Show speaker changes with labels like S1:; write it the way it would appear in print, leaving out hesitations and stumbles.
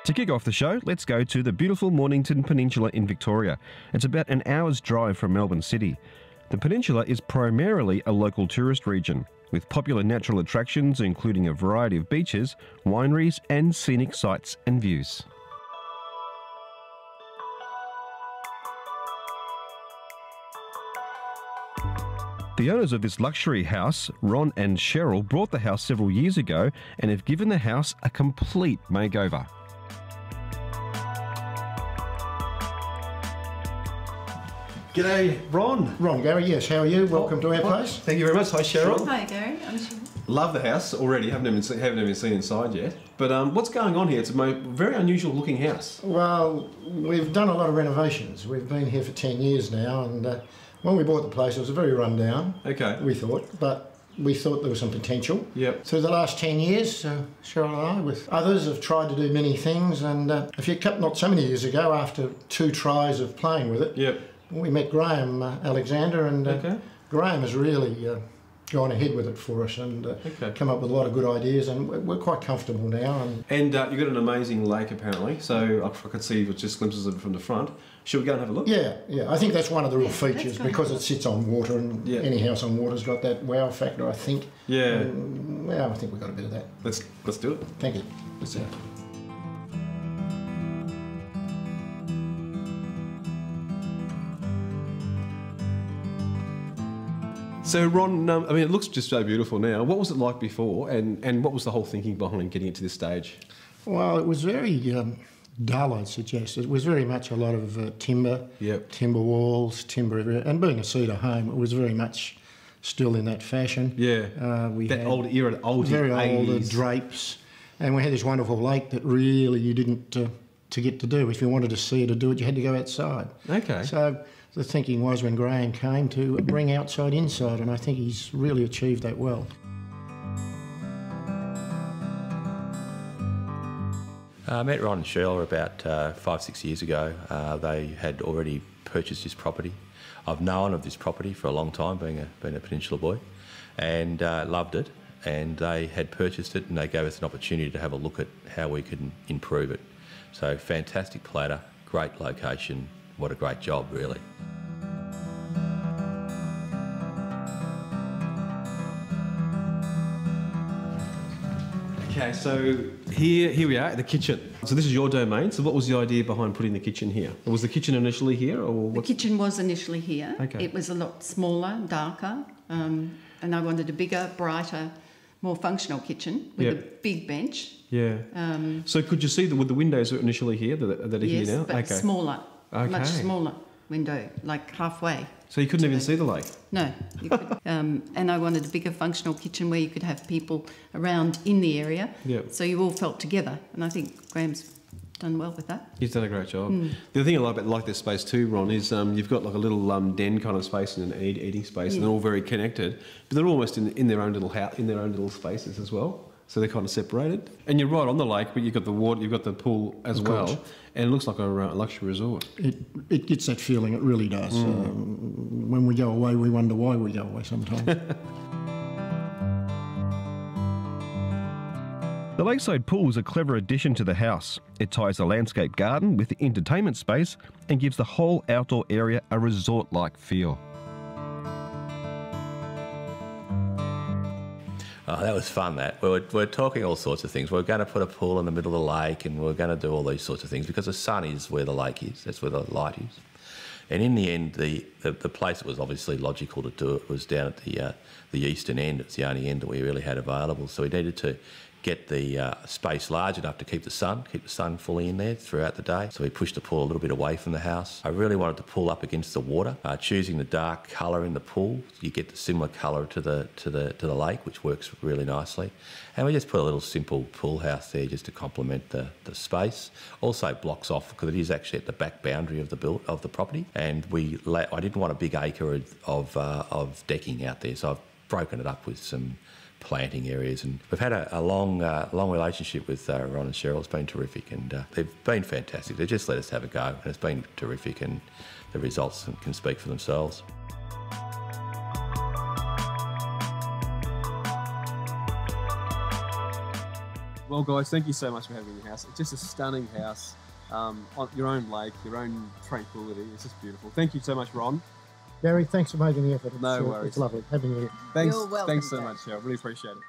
S1: To kick off the show, let's go to the beautiful Mornington Peninsula in Victoria. It's about an hour's drive from Melbourne City. The peninsula is primarily a local tourist region, with popular natural attractions including a variety of beaches, wineries and scenic sights and views. The owners of this luxury house, Ron and Cheryl, bought the house several years ago and have given the house a complete makeover. G'day, Ron.
S2: Ron, Gary, yes, how are you? Welcome to our place.
S1: Thank you very much. Hi, Cheryl.
S3: Hi, Gary. I'm Cheryl.
S1: Love the house already. Haven't even seen inside yet. But what's going on here? It's a very unusual looking house.
S2: Well, we've done a lot of renovations. We've been here for 10 years now, and when we bought the place, it was a very rundown. Okay. We thought, but we thought there was some potential. Yep. Through the last 10 years, Cheryl and I, with others, have tried to do many things. And if you cut not so many years ago, after 2 tries of playing with it, yep, we met Graeme Alexander, and Graeme has really gone ahead with it for us and come up with a lot of good ideas, and we're quite comfortable now. And you've got an amazing lake apparently, so I could see just glimpses of it from the front. Should we go and have a look? Yeah, I think that's one of the real features, because it sits on water, and any house on water's got that wow factor, I think. Yeah. Well, I think we've got a bit of that. Let's do it. Thank you. Let's do it.
S1: So Ron, I mean, it looks just so beautiful now. What was it like before, and what was the whole thinking behind getting it to this stage? Well,
S2: it was very dull, I'd suggest. It was very much a lot of timber, timber walls, timber everywhere. And being a cedar home, it was very much still in that fashion. Yeah, we that had old era, old very 80s. Old drapes, and we had this wonderful lake that really you didn't to get to do. If you wanted to see it or do it, you had to go outside. Okay. So the thinking was, when Graeme came, to bring outside inside, and I think he's really achieved that well.
S4: I met Ron and Cheryl about 5-6 years ago. They had already purchased this property. I've known of this property for a long time, being a Peninsula boy, and loved it. And they had purchased it, and they gave us an opportunity to have a look at how we could improve it. So fantastic platter, great location. What a great job, really.
S1: Okay, so here we are at the kitchen. So this is your domain. So what was the idea behind putting the kitchen here? Was the kitchen initially here, or
S3: the kitchen was initially here? Okay. It was a lot smaller, darker, and I wanted a bigger, brighter, more functional kitchen with a big bench. Yeah.
S1: So could you see with the windows initially here that are here now?
S3: Yes, but smaller, much smaller window, like halfway.
S1: So you couldn't even see the lake?
S3: No, you could. And I wanted a bigger functional kitchen where you could have people around in the area, so you all felt together. And I think Graeme's done well with that.
S1: He's done a great job. The thing I like this space too, Ron, is you've got like a little den kind of space and an eating space, and they're all very connected, but they're almost in their own little house, in their own little spaces as well. So they're kind of separated. And you're right on the lake, but you've got the water, you've got the pool as well, and it looks like a luxury resort.
S2: It gets that feeling, it really does. When we go away, we wonder why we go away sometimes.
S1: The lakeside pool is a clever addition to the house. It ties the landscape garden with the entertainment space and gives the whole outdoor area a resort-like feel.
S4: Oh, that was fun, that. We're talking all sorts of things. We're going to put a pool in the middle of the lake, and we're going to do all these sorts of things because the sun is where the lake is. That's where the light is. And in the end, the place that was obviously logical to do it was down at the eastern end. It's the only end that we really had available. So we needed to get the space large enough to keep the sun fully in there throughout the day. So we pushed the pool a little bit away from the house. I really wanted to pull up against the water. Choosing the dark colour in the pool, you get the similar colour to the lake, which works really nicely. And we just put a little simple pool house there just to complement the space. Also blocks off, because it is actually at the back boundary of the property. And I didn't want a big acre of decking out there, so I've broken it up with some planting areas, and we've had a long relationship with Ron and Cheryl. It's been terrific, and they've been fantastic. They just let us have a go, and it's been terrific, and the results can speak for themselves.
S1: Well, Well, guys, thank you so much for having me in your house. It's just a stunning house. On your own lake, your own tranquility. It's just beautiful. Thank you so much, Ron.
S2: Gary, thanks for making the effort.
S1: No worries.
S2: It's lovely having you here.
S1: Thanks.
S3: You're welcome,
S1: Thanks so much, Cheryl. Really appreciate it.